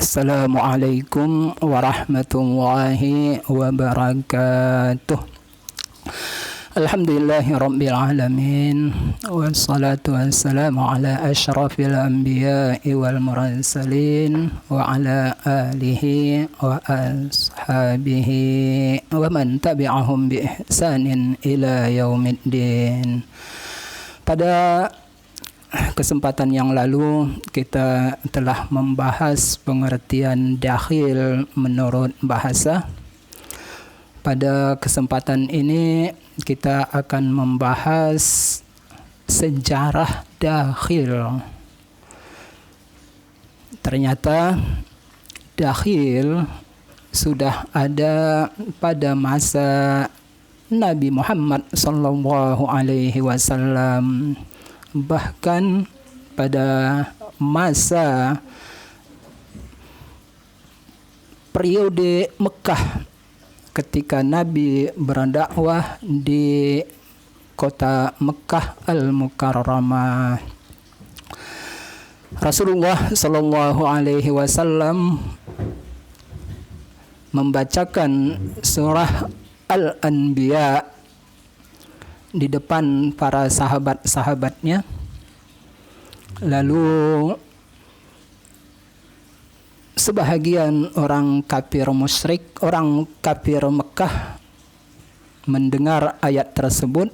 Assalamualaikum warahmatullahi wabarakatuh. Alhamdulillahirabbil alamin wassalatu wassalamu ala asyrafil anbiya'i wal mursalin wa ala alihi wa ashabihi wa man tabi'ahum bi ihsanin ila yaumiddin. Pada kesempatan yang lalu kita telah membahas pengertian dakhil menurut bahasa. Pada kesempatan ini kita akan membahas sejarah dakhil. Ternyata dakhil sudah ada pada masa Nabi Muhammad sallallahu alaihi wasallam. Bahkan pada masa periode Mekah ketika Nabi berdakwah di kota Mekah Al-Mukarramah. Rasulullah sallallahu alaihi wasallam membacakan surah Al-Anbiya di depan para sahabat-sahabatnya. Lalu sebahagian orang kafir musyrik, orang kafir Mekah mendengar ayat tersebut.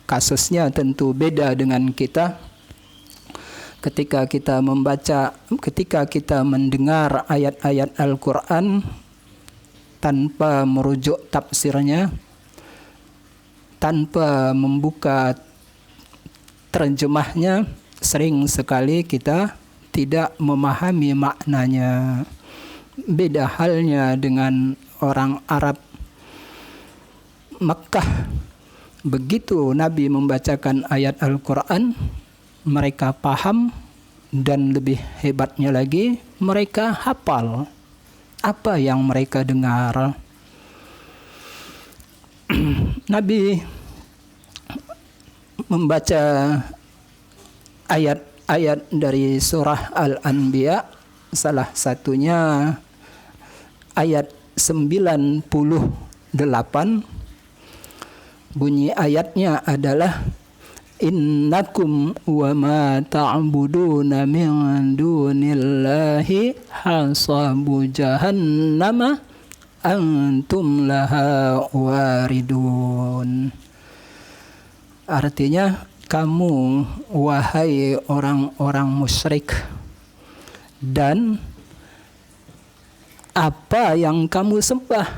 Kasusnya tentu beda dengan kita. Ketika kita mendengar ayat-ayat Al-Quran tanpa merujuk tafsirnya, tanpa membuka terjemahnya, sering sekali kita tidak memahami maknanya. Beda halnya dengan orang Arab Makkah. Begitu Nabi membacakan ayat Al-Quran, mereka paham, dan lebih hebatnya lagi, mereka hafal apa yang mereka dengar. Nabi membaca ayat dari surah Al-Anbiya, salah satunya ayat 98. Bunyi ayatnya adalah innakum wa ma ta'buduna min dunillahi hasabu jahannama antum laha waridun. Artinya, kamu wahai orang-orang musyrik, dan apa yang kamu sembah.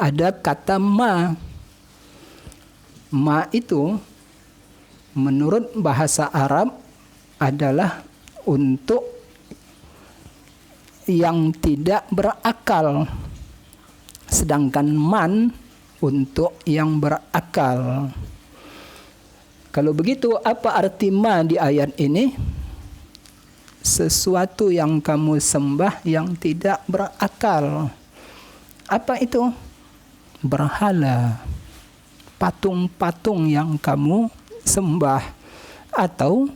Ada kata ma. Ma itu menurut bahasa Arab adalah untuk yang tidak berakal, sedangkan man untuk yang berakal. Kalau begitu, apa arti ma di ayat ini? Sesuatu yang kamu sembah yang tidak berakal. Apa itu? Berhala, patung-patung yang kamu sembah, atau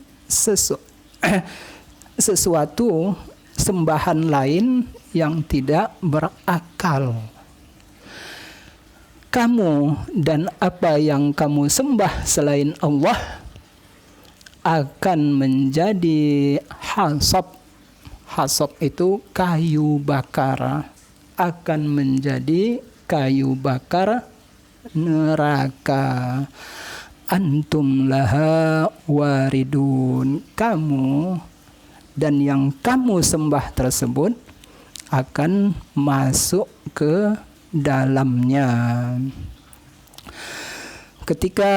sesuatu sembahan lain yang tidak berakal. Kamu dan apa yang kamu sembah selain Allah akan menjadi hasab. Hasab itu kayu bakar. Akan menjadi kayu bakar neraka. Antum laha waridun. Kamu dan yang kamu sembah tersebut akan masuk ke dalamnya. Ketika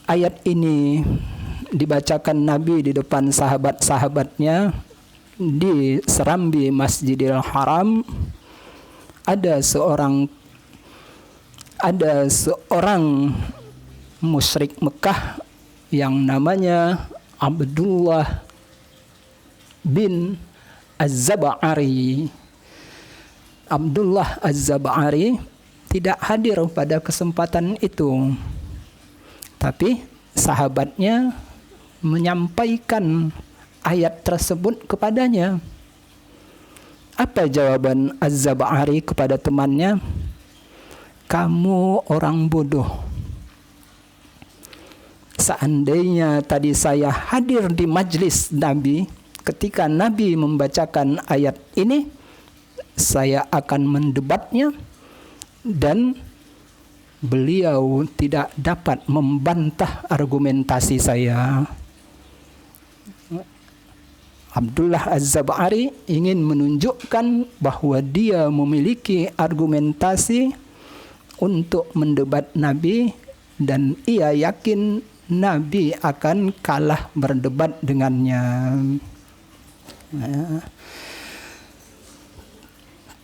ayat ini dibacakan Nabi di depan sahabat-sahabatnya di serambi Masjidil Haram, ada seorang musyrik Mekah yang namanya Abdullah bin Az-Zab'ari. Abdullah Az-Zab'ari tidak hadir pada kesempatan itu. Tapi sahabatnya menyampaikan ayat tersebut kepadanya. Apa jawaban Az-Zab'ari kepada temannya? Kamu orang bodoh. Seandainya tadi saya hadir di majlis Nabi ketika Nabi membacakan ayat ini, saya akan mendebatnya dan beliau tidak dapat membantah argumentasi saya. Abdullah Az-Zab'ari ingin menunjukkan bahwa dia memiliki argumentasi untuk mendebat Nabi dan ia yakin Nabi akan kalah berdebat dengannya.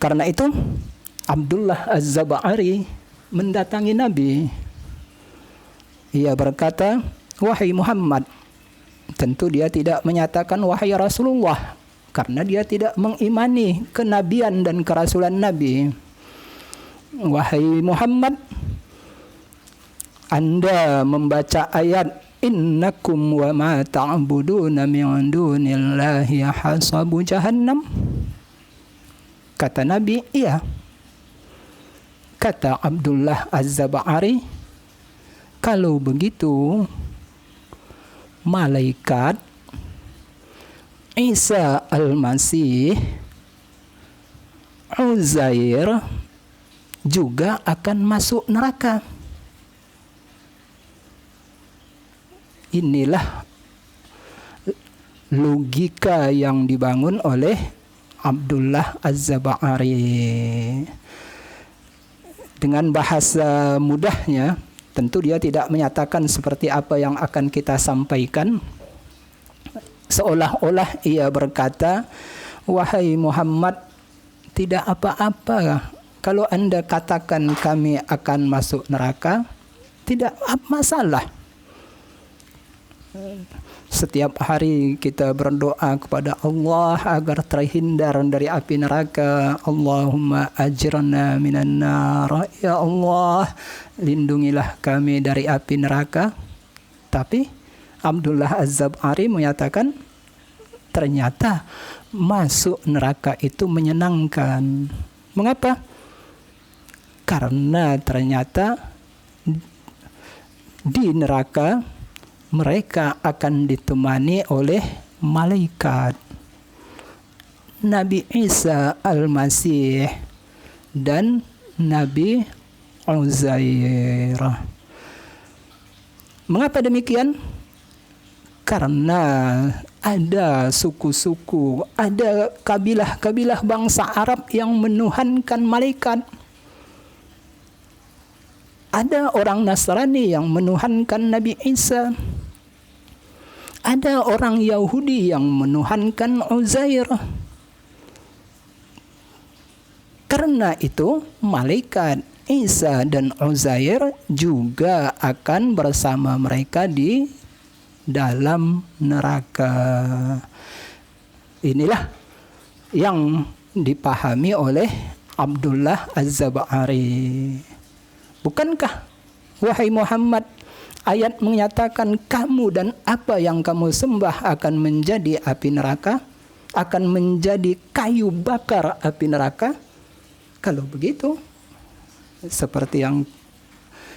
Karena itu Abdullah Az-Zab'ari mendatangi Nabi. Ia berkata, wahai Muhammad. Tentu dia tidak menyatakan wahai Rasulullah, karena dia tidak mengimani kenabian dan kerasulan Nabi. Wahai Muhammad, Anda membaca ayat innakum wa ma ta'buduna min dunillahi hasabu jahannam. Kata Nabi, iya. Kata Abdullah Az-Zab'ari, kalau begitu malaikat Isa Al-Masih, Uzair juga akan masuk neraka. Inilah logika yang dibangun oleh Abdullah Az-Zab'ari. Dengan bahasa mudahnya, tentu dia tidak menyatakan seperti apa yang akan kita sampaikan. Seolah-olah ia berkata, wahai Muhammad, tidak apa-apa kalau Anda katakan kami akan masuk neraka, tidak masalah. Setiap hari kita berdoa kepada Allah agar terhindar dari api neraka. Allahumma ajirna minan nar. Ya Allah, lindungilah kami dari api neraka. Tapi Abdullah Az-Zab'ari menyatakan ternyata masuk neraka itu menyenangkan. Mengapa? Karena ternyata di neraka mereka akan ditemani oleh malaikat. Nabi Isa Al-Masih dan Nabi Uzair. Mengapa demikian? Karena ada suku-suku, ada kabilah-kabilah bangsa Arab yang menuhankan malaikat. Ada orang Nasrani yang menuhankan Nabi Isa. Ada orang Yahudi yang menuhankan Uzair. Karena itu, malaikat Isa dan Uzair juga akan bersama mereka di dalam neraka. Inilah yang dipahami oleh Abdullah Az-Zab'ari. Bukankah, wahai Muhammad, ayat menyatakan kamu dan apa yang kamu sembah akan menjadi api neraka, akan menjadi kayu bakar api neraka? Kalau begitu, seperti yang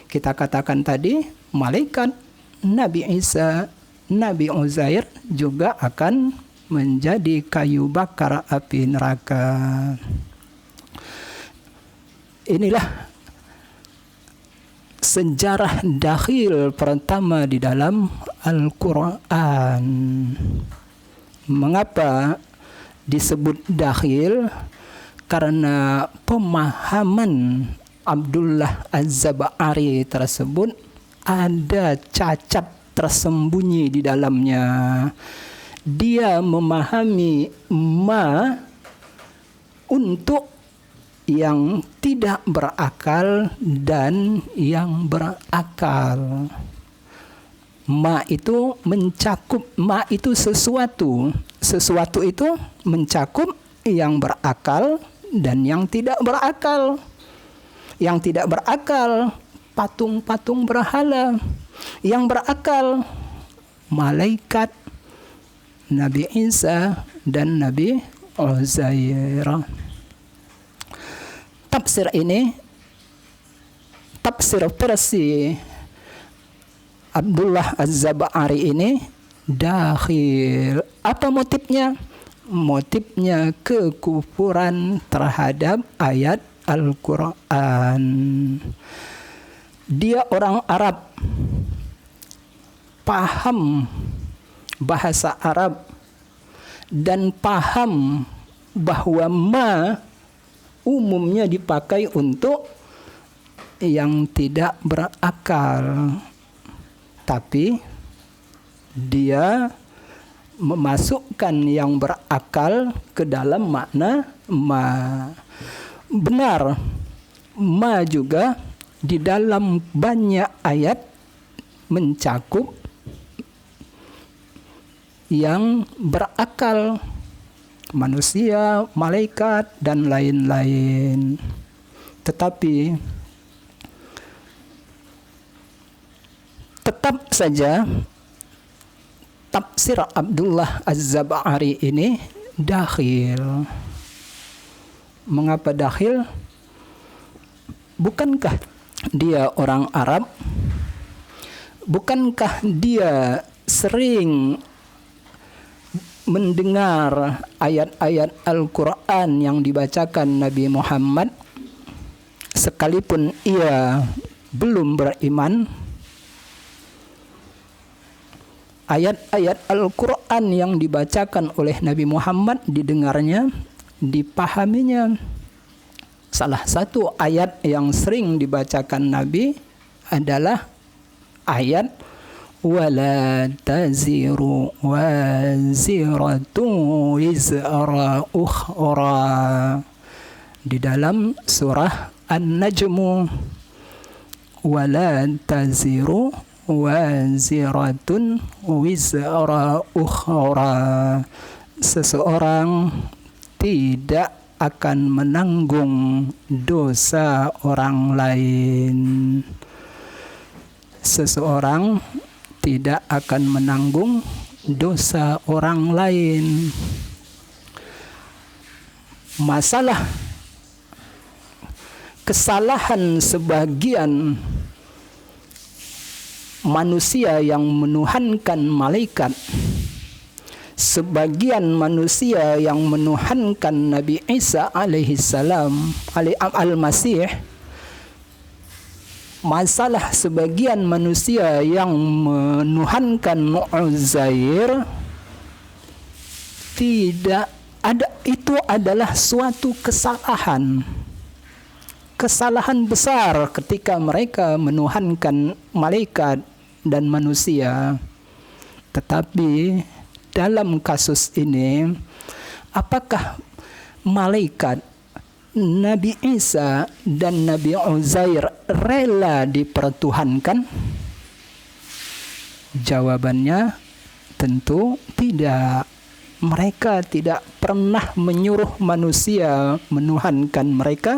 kita katakan tadi, malaikat, Nabi Isa, Nabi Uzair juga akan menjadi kayu bakar api neraka. Inilah sejarah dakhil pertama di dalam Al-Quran. Mengapa disebut dakhil? Karena pemahaman Abdullah Az-Zab'ari tersebut ada cacat tersembunyi di dalamnya. Dia memahami ma untuk yang tidak berakal dan yang berakal. Ma itu mencakup, ma itu sesuatu. Sesuatu itu mencakup yang berakal dan yang tidak berakal. Yang tidak berakal, patung-patung berhala. Yang berakal, malaikat, Nabi Isa dan Nabi Uzair. Tafsir ini, tafsir versi Abdullah Az-Zab'ari ini dakhil. Apa motifnya? Motifnya kekufuran terhadap ayat Al-Quran. Dia orang Arab, paham bahasa Arab, dan paham bahwa ma umumnya dipakai untuk yang tidak berakal. Tapi dia memasukkan yang berakal ke dalam makna ma. Benar, ma juga di dalam banyak ayat mencakup yang berakal, manusia, malaikat, dan lain-lain. Tetapi tetap saja tafsir Abdullah Az-Zab'ari ini dakhil. Mengapa dakhil? Bukankah dia orang Arab? Bukankah dia sering mendengar ayat-ayat Al-Quran yang dibacakan Nabi Muhammad sekalipun ia belum beriman? Ayat-ayat Al-Quran yang dibacakan oleh Nabi Muhammad didengarnya, dipahaminya. Salah satu ayat yang sering dibacakan Nabi adalah ayat wala taziru waziratu wizra ukhra di dalam surah An-Najm. Wala taziru waziratun wizra ukhra, seseorang tidak akan menanggung dosa orang lain. Seseorang tidak akan menanggung dosa orang lain. Masalah kesalahan sebagian manusia yang menuhankan malaikat, sebagian manusia yang menuhankan Nabi Isa alaihissalam, al-Masih, masalah sebagian manusia yang menuhankan Uzair, tidak ada, itu adalah suatu kesalahan. Kesalahan besar ketika mereka menuhankan malaikat dan manusia. Tetapi dalam kasus ini, apakah malaikat, Nabi Isa dan Nabi Uzair rela dipertuhankan? Jawabannya tentu tidak. Mereka tidak pernah menyuruh manusia menuhankan mereka,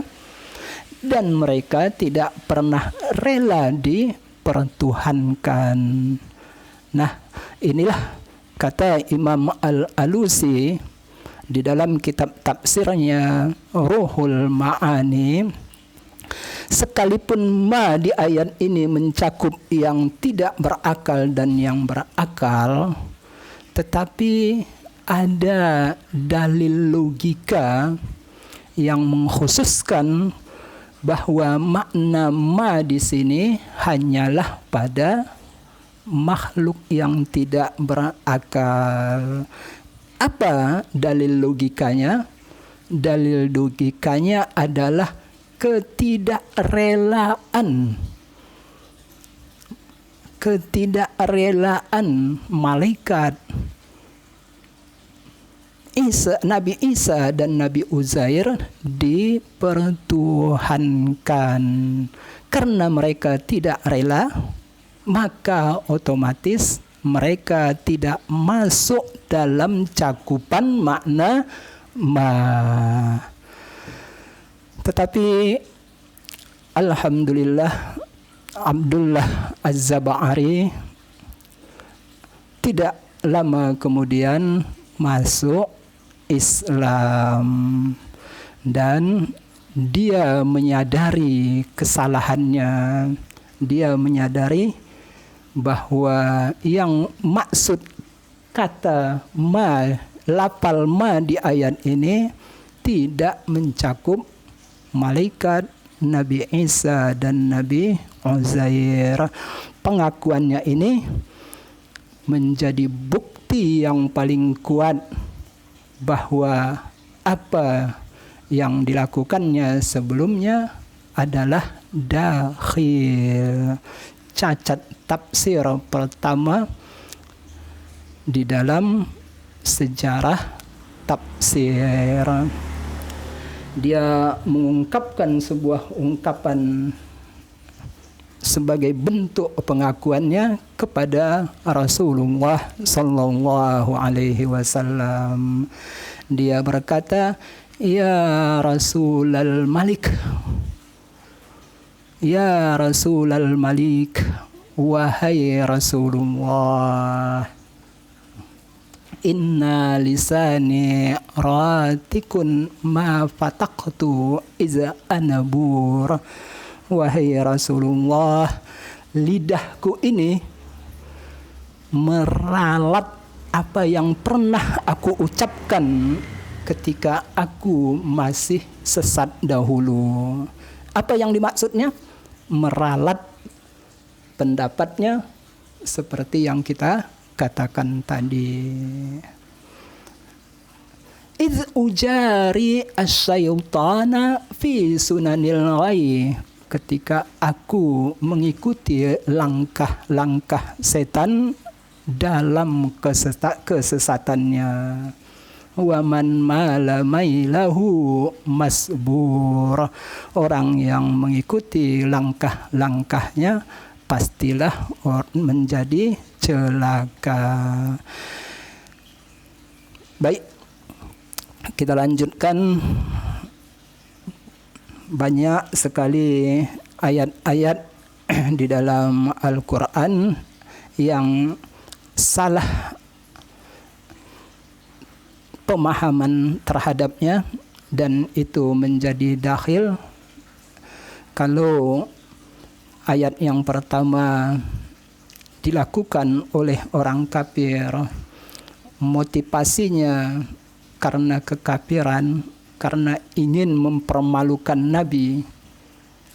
dan mereka tidak pernah rela dipertuhankan. Nah, inilah kata Imam Al-Alusi di dalam kitab tafsirnya Ruhul Ma'ani, sekalipun ma di ayat ini mencakup yang tidak berakal dan yang berakal, tetapi ada dalil logika yang mengkhususkan bahwa makna ma di sini hanyalah pada makhluk yang tidak berakal. Apa dalil logikanya? Dalil logikanya adalah ketidakrelaan malaikat Nabi Isa dan Nabi Uzair dipertuhankan. Karena mereka tidak rela, maka otomatis mereka tidak masuk dalam cakupan makna ma. Tetapi alhamdulillah Abdullah Az-Zab'ari tidak lama kemudian masuk Islam dan dia menyadari kesalahannya. Dia menyadari bahwa yang maksud kata ma, lafal ma di ayat ini tidak mencakup malaikat, Nabi Isa dan Nabi Uzair. Pengakuannya ini menjadi bukti yang paling kuat bahwa apa yang dilakukannya sebelumnya adalah dakhil. Cacat tafsir pertama di dalam sejarah tafsir. Dia mengungkapkan sebuah ungkapan sebagai bentuk pengakuannya kepada Rasulullah sallallahu alaihi wasallam. Dia berkata, "Ya Rasulal Malik, ya Rasulal Malik, wahai Rasulullah, inna lisani ratikun ma fataqtu iza anabur." Wahai Rasulullah, lidahku ini meralat apa yang pernah aku ucapkan ketika aku masih sesat dahulu. Apa yang dimaksudnya? Meralat pendapatnya seperti yang kita katakan tadi. Idz ujari asyaitana fi sunanil ghai. Ketika aku mengikuti langkah-langkah setan dalam kesesatannya. Wa man mala mailahu masbur. Orang yang mengikuti langkah-langkahnya pastilah menjadi celaka. Baik, kita lanjutkan. Banyak sekali ayat-ayat di dalam Al-Quran yang salah pemahaman terhadapnya dan itu menjadi dakhil. Kalau ayat yang pertama dilakukan oleh orang kafir, motivasinya karena kekafiran, karena ingin mempermalukan Nabi,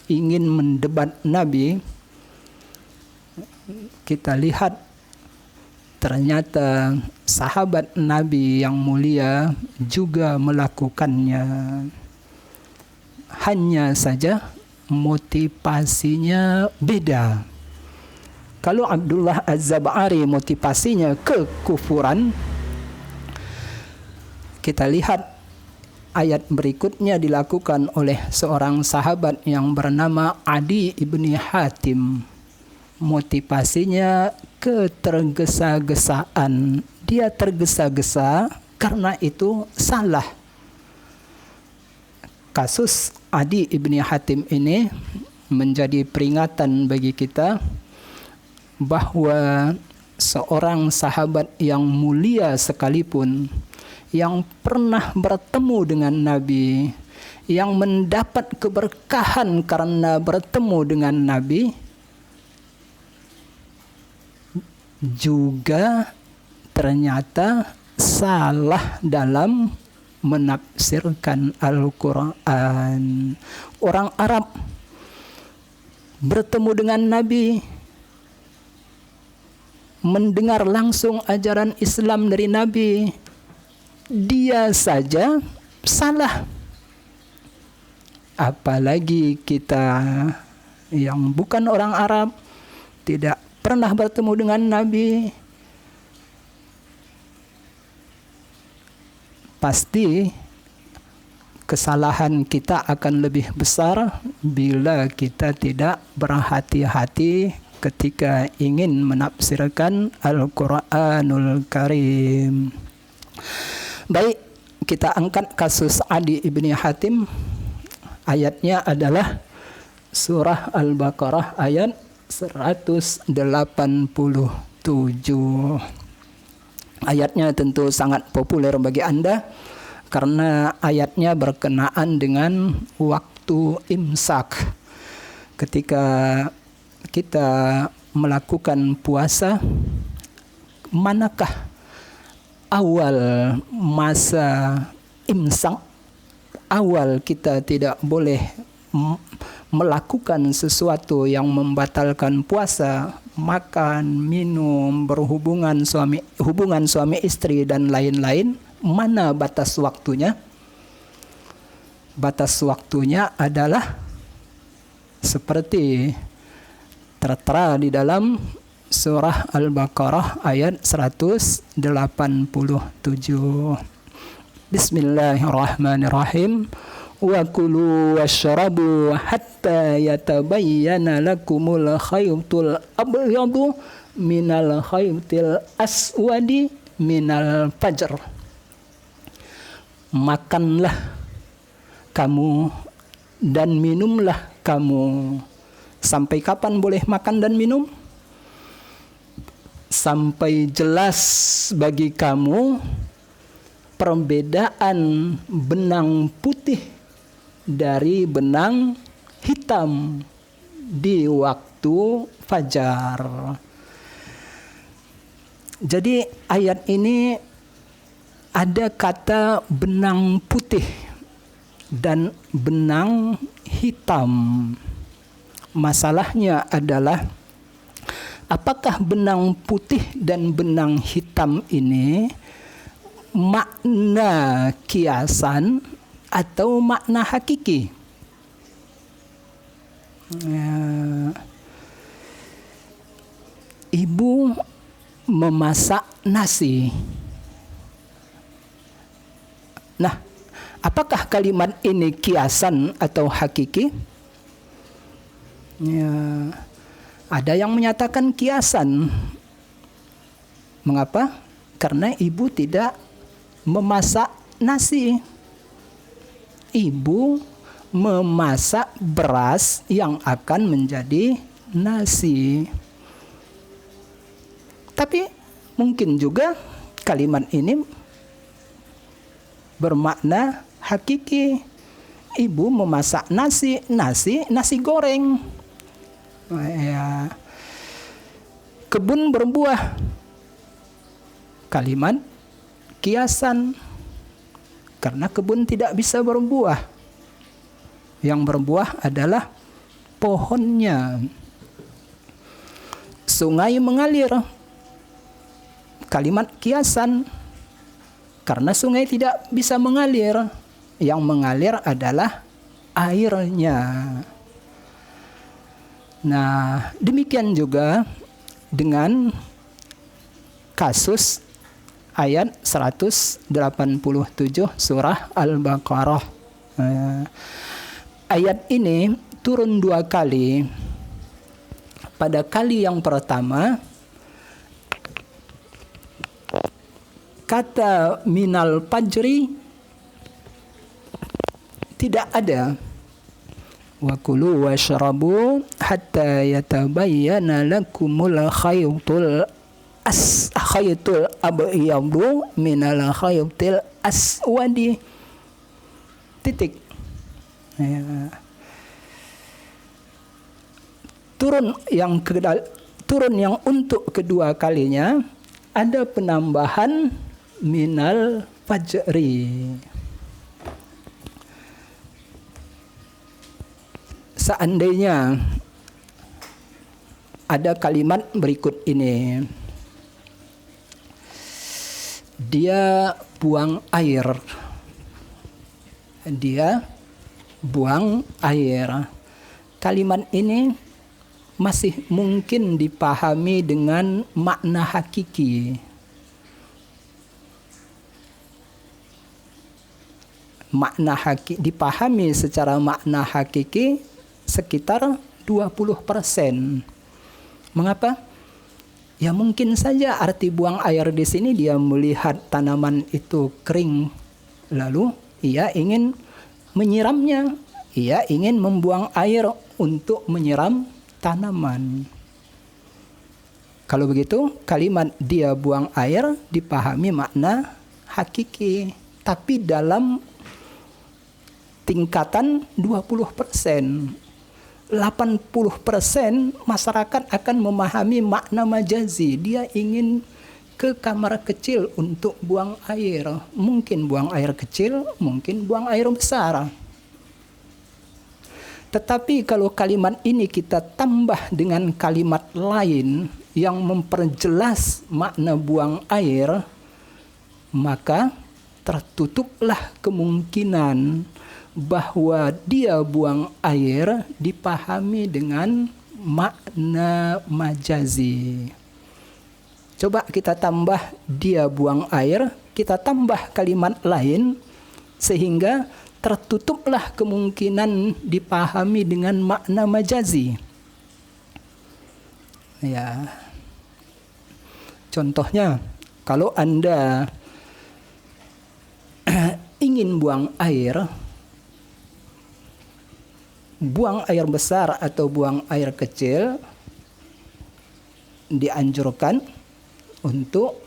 ingin mendebat Nabi, kita lihat ternyata sahabat Nabi yang mulia juga melakukannya. Hanya saja motivasinya beda. Kalau Abdullah Az-Zab'ari motivasinya kekufuran, kita lihat ayat berikutnya dilakukan oleh seorang sahabat yang bernama Adi ibni Hatim. Motivasinya ketergesa-gesaan. Dia tergesa-gesa karena itu salah. Kasus Adi ibni Hatim ini menjadi peringatan bagi kita bahwa seorang sahabat yang mulia sekalipun, yang pernah bertemu dengan Nabi, yang mendapat keberkahan karena bertemu dengan Nabi, juga ternyata salah dalam menafsirkan Al-Quran. Orang Arab bertemu dengan Nabi, mendengar langsung ajaran Islam dari Nabi, dia saja salah. Apalagi kita yang bukan orang Arab, tidak pernah bertemu dengan Nabi. Pasti kesalahan kita akan lebih besar bila kita tidak berhati-hati ketika ingin menafsirkan Al-Quranul Karim. Baik, kita angkat kasus Adi ibni Hatim. Ayatnya adalah surah Al-Baqarah ayat 187. Ayatnya tentu sangat populer bagi Anda karena ayatnya berkenaan dengan waktu imsak. Ketika kita melakukan puasa, manakah awal masa imsak? Awal kita tidak boleh melakukan sesuatu yang membatalkan puasa, makan, minum, hubungan suami istri dan lain-lain. Mana batas waktunya? Batas waktunya adalah seperti tertera di dalam surah Al-Baqarah ayat 187. Bismillahirrahmanirrahim. Wa kulu washrabu hatta yatabayyana lakumul khaytul abyadu minal khaytil aswadi minal fajr. Makanlah kamu dan minumlah kamu. Sampai kapan boleh makan dan minum? Sampai jelas bagi kamu perbedaan benang putih dari benang hitam di waktu fajar. Jadi ayat ini ada kata benang putih dan benang hitam. Masalahnya adalah apakah benang putih dan benang hitam ini makna kiasan atau makna hakiki? Ibu memasak nasi. Nah, apakah kalimat ini kiasan atau hakiki? Ada yang menyatakan kiasan. Mengapa? Karena ibu tidak memasak nasi. Ibu memasak beras yang akan menjadi nasi. Tapi mungkin juga kalimat ini bermakna hakiki. Ibu memasak nasi goreng. Kebun berbuah. Kalimat kiasan. Karena kebun tidak bisa berbuah. Yang berbuah adalah pohonnya. Sungai mengalir. Kalimat kiasan. Karena sungai tidak bisa mengalir. Yang mengalir adalah airnya. Nah, demikian juga dengan kasus ayat 187 surah Al-Baqarah. Ayat ini turun 2 kali. Pada kali yang pertama, kata minal fajri tidak ada. Wa kulu washrabu hatta yatabayyana lakumul khaytul abyadu minal khaytil aswadi. Titik. Turun yang untuk kedua kalinya ada penambahan minal fajri. Seandainya ada kalimat berikut ini, dia buang air. Kalimat ini masih mungkin dipahami dengan makna hakiki. Dipahami secara makna hakiki sekitar 20%. Mengapa? Ya mungkin saja arti buang air di sini dia melihat tanaman itu kering, lalu ia ingin menyiramnya, ia ingin membuang air untuk menyiram tanaman. Kalau begitu, kalimat dia buang air dipahami makna hakiki, tapi dalam tingkatan 20%. 80% masyarakat akan memahami makna majazi. Dia ingin ke kamar kecil untuk buang air. Mungkin buang air kecil, mungkin buang air besar. Tetapi kalau kalimat ini kita tambah dengan kalimat lain yang memperjelas makna buang air, maka tertutuplah kemungkinan bahwa dia buang air dipahami dengan makna majazi. Coba kita tambah dia buang air, kita tambah kalimat lain sehingga tertutuplah kemungkinan dipahami dengan makna majazi. Ya. Contohnya, kalau Anda ingin buang air besar atau buang air kecil, dianjurkan untuk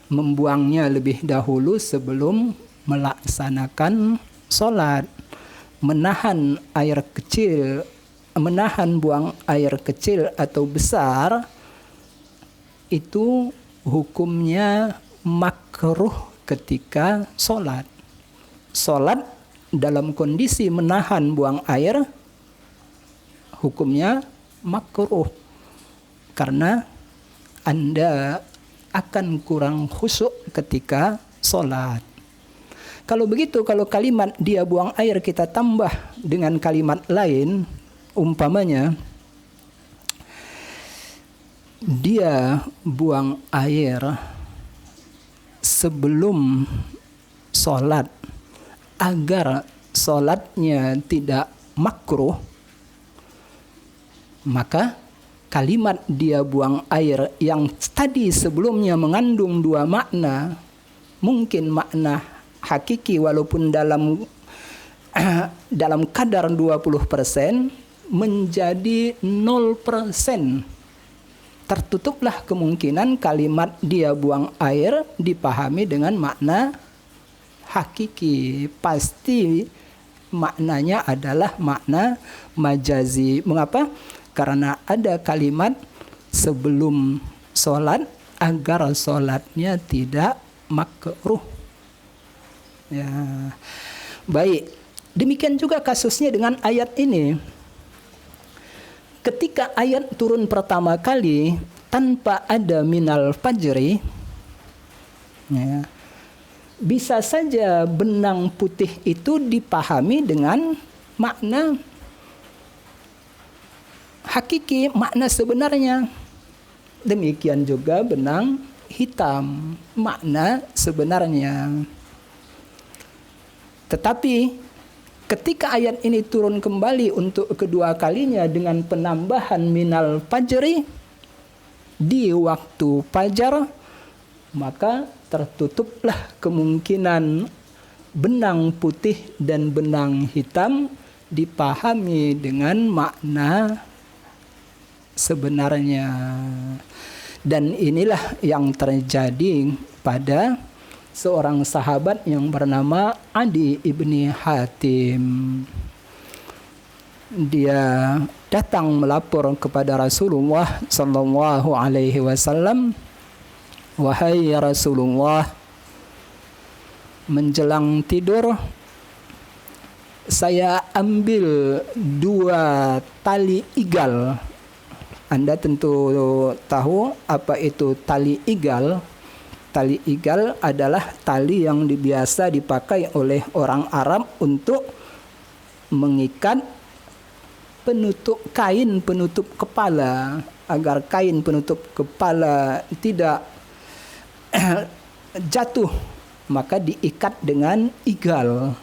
membuangnya lebih dahulu sebelum melaksanakan sholat. Menahan buang air kecil atau besar itu hukumnya makruh ketika sholat. Sholat dalam kondisi menahan buang air hukumnya makruh, karena Anda akan kurang khusyuk ketika sholat. Kalau begitu, kalau kalimat dia buang air kita tambah dengan kalimat lain, umpamanya dia buang air sebelum sholat agar sholatnya tidak makruh, maka kalimat dia buang air yang tadi sebelumnya mengandung dua makna, mungkin makna hakiki walaupun dalam kadar 20% menjadi 0%. Tertutuplah kemungkinan kalimat dia buang air dipahami dengan makna hakiki. Pasti maknanya adalah makna majazi. Mengapa? Karena ada kalimat sebelum sholat agar sholatnya tidak makruh. Ya, baik. Demikian juga kasusnya dengan ayat ini. Ketika ayat turun pertama kali tanpa ada minal fajri, ya, bisa saja benang putih itu dipahami dengan makna hakiki, makna sebenarnya. Demikian juga benang hitam, makna sebenarnya. Tetapi ketika ayat ini turun kembali untuk kedua kalinya dengan penambahan minal fajri di waktu fajar, maka tertutuplah kemungkinan benang putih dan benang hitam dipahami dengan makna sebenarnya. Dan inilah yang terjadi pada seorang sahabat yang bernama Adi ibni Hatim. Dia datang melapor kepada Rasulullah sallallahu alaihi wasallam, "Wahai Rasulullah, menjelang tidur saya ambil 2 tali igal." Anda tentu tahu apa itu tali igal. Tali igal adalah tali yang biasa dipakai oleh orang Arab untuk mengikat kain penutup kepala, agar kain penutup kepala tidak jatuh, maka diikat dengan igal.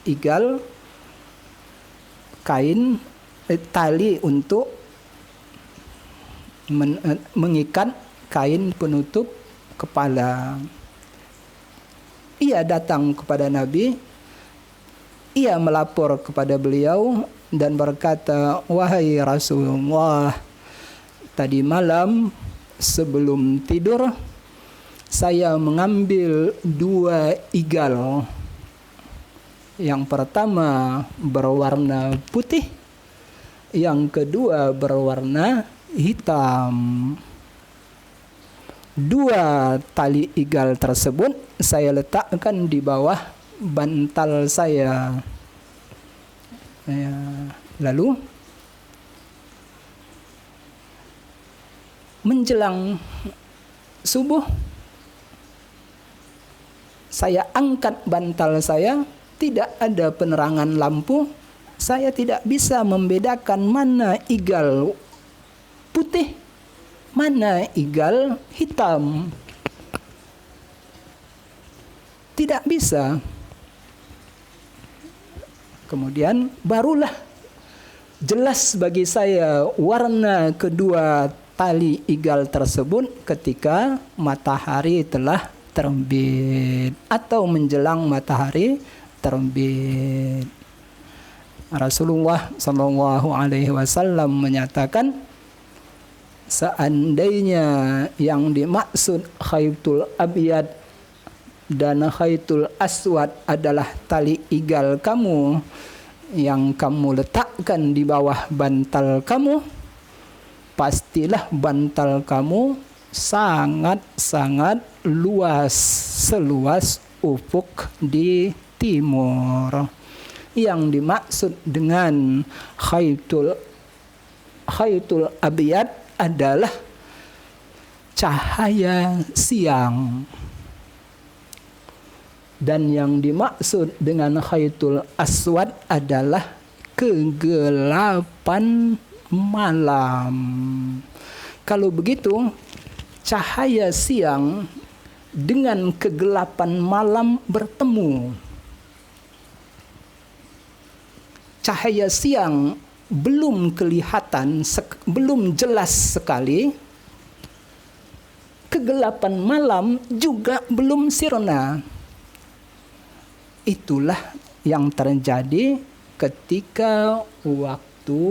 Igal kain tali untuk mengikat kain penutup kepala. Ia datang kepada Nabi, ia melapor kepada beliau, dan berkata, "Wahai Rasulullah, tadi malam sebelum tidur saya mengambil 2 igal. Yang pertama berwarna putih, yang kedua berwarna hitam. 2 tali igal tersebut saya letakkan di bawah bantal saya." Ya, lalu menjelang subuh saya angkat bantal saya, tidak ada penerangan lampu, saya tidak bisa membedakan mana igal putih, mana igal hitam. Tidak bisa. Kemudian barulah jelas bagi saya warna kedua tali igal tersebut ketika matahari telah terbit atau menjelang matahari terbit. Rasulullah Shallallahu Alaihi Wasallam menyatakan, seandainya yang dimaksud khaytul abyad dan khaytul aswad adalah tali igal kamu yang kamu letakkan di bawah bantal kamu, pastilah bantal kamu sangat-sangat luas, seluas ufuk di timur. Yang dimaksud dengan khaytul abyad adalah cahaya siang. Dan yang dimaksud dengan khaytul aswad adalah kegelapan malam. Kalau begitu, cahaya siang dengan kegelapan malam bertemu. Cahaya siang belum kelihatan, belum jelas sekali. Kegelapan malam juga belum sirna. Itulah yang terjadi ketika waktu